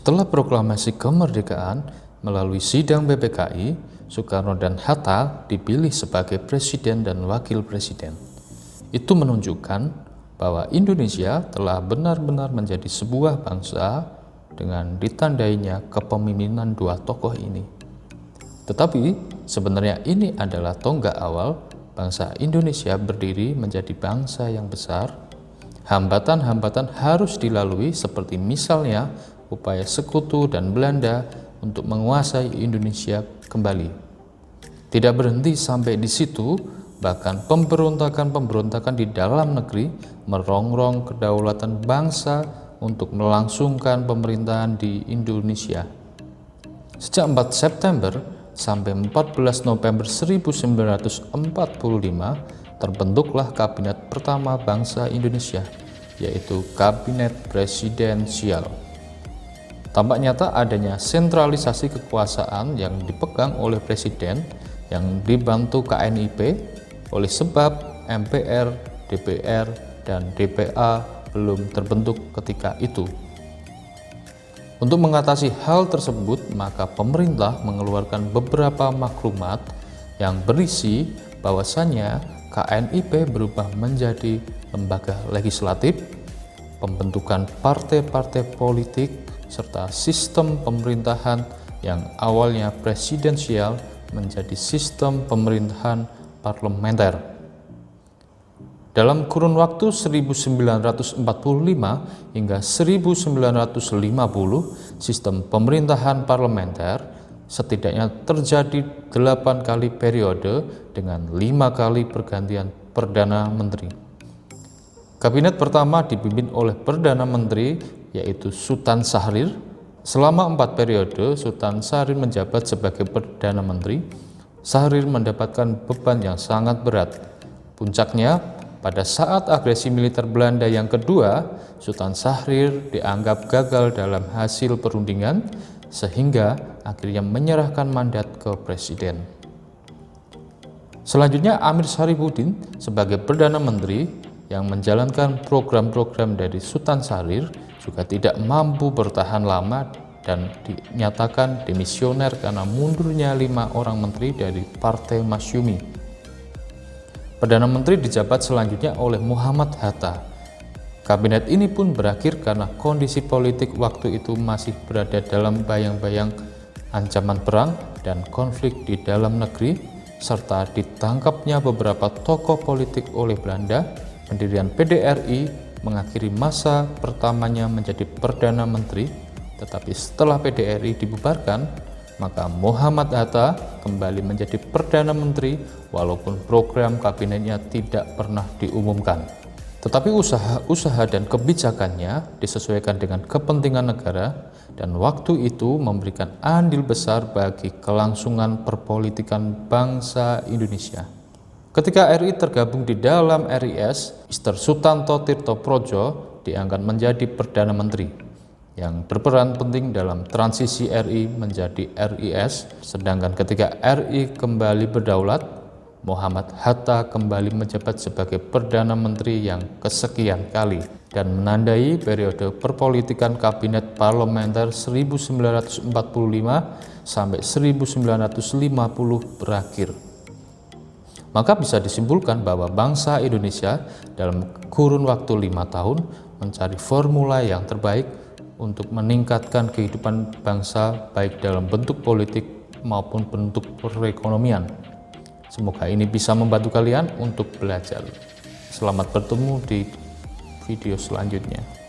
Setelah proklamasi kemerdekaan melalui sidang BPKI, Soekarno dan Hatta dipilih sebagai presiden dan wakil presiden. Itu menunjukkan bahwa Indonesia telah benar-benar menjadi sebuah bangsa dengan ditandainya kepemimpinan dua tokoh ini. Tetapi sebenarnya ini adalah tonggak awal bangsa Indonesia berdiri menjadi bangsa yang besar. Hambatan-hambatan harus dilalui seperti misalnya upaya Sekutu dan Belanda untuk menguasai Indonesia kembali. Tidak berhenti sampai di situ, bahkan pemberontakan-pemberontakan di dalam negeri merongrong kedaulatan bangsa untuk melangsungkan pemerintahan di Indonesia. Sejak 4 September sampai 14 November 1945 terbentuklah kabinet pertama bangsa Indonesia, yaitu Kabinet Presidensial. Tampak nyata adanya sentralisasi kekuasaan yang dipegang oleh Presiden yang dibantu KNIP, oleh sebab MPR, DPR, dan DPA belum terbentuk ketika itu. Untuk mengatasi hal tersebut, maka pemerintah mengeluarkan beberapa maklumat yang berisi bahwasannya KNIP berubah menjadi lembaga legislatif, pembentukan partai-partai politik, serta sistem pemerintahan yang awalnya presidensial menjadi sistem pemerintahan parlementer. Dalam kurun waktu 1945 hingga 1950, sistem pemerintahan parlementer setidaknya terjadi 8 kali periode dengan 5 kali pergantian Perdana Menteri. Kabinet pertama dipimpin oleh Perdana Menteri yaitu Sultan Syahrir. Selama 4 periode Sultan Syahrir menjabat sebagai Perdana Menteri. Syahrir mendapatkan beban yang sangat berat. Puncaknya, pada saat agresi militer Belanda yang kedua, Sultan Syahrir dianggap gagal dalam hasil perundingan sehingga akhirnya menyerahkan mandat ke Presiden. Selanjutnya Amir Syarifuddin sebagai Perdana Menteri yang menjalankan program-program dari Sultan Syahrir juga tidak mampu bertahan lama dan dinyatakan demisioner karena mundurnya 5 orang menteri dari Partai Masyumi. Perdana Menteri dijabat selanjutnya oleh Muhammad Hatta. Kabinet ini pun berakhir karena kondisi politik waktu itu masih berada dalam bayang-bayang ancaman perang dan konflik di dalam negeri, serta ditangkapnya beberapa tokoh politik oleh Belanda. Pendirian PDRI mengakhiri masa pertamanya menjadi Perdana Menteri, tetapi setelah PDRI dibubarkan, maka Muhammad Hatta kembali menjadi Perdana Menteri walaupun program kabinetnya tidak pernah diumumkan. Tetapi usaha dan kebijakannya disesuaikan dengan kepentingan negara dan waktu itu memberikan andil besar bagi kelangsungan perpolitikan bangsa Indonesia. Ketika RI tergabung di dalam RIS, Mr. Sutanto Tirto Projo diangkat menjadi Perdana Menteri yang berperan penting dalam transisi RI menjadi RIS, sedangkan ketika RI kembali berdaulat, Muhammad Hatta kembali menjabat sebagai Perdana Menteri yang kesekian kali dan menandai periode perpolitikan Kabinet Parlementer 1945 sampai 1950 berakhir. Maka bisa disimpulkan bahwa bangsa Indonesia dalam kurun waktu 5 tahun mencari formula yang terbaik untuk meningkatkan kehidupan bangsa baik dalam bentuk politik maupun bentuk perekonomian. Semoga ini bisa membantu kalian untuk belajar. Selamat bertemu di video selanjutnya.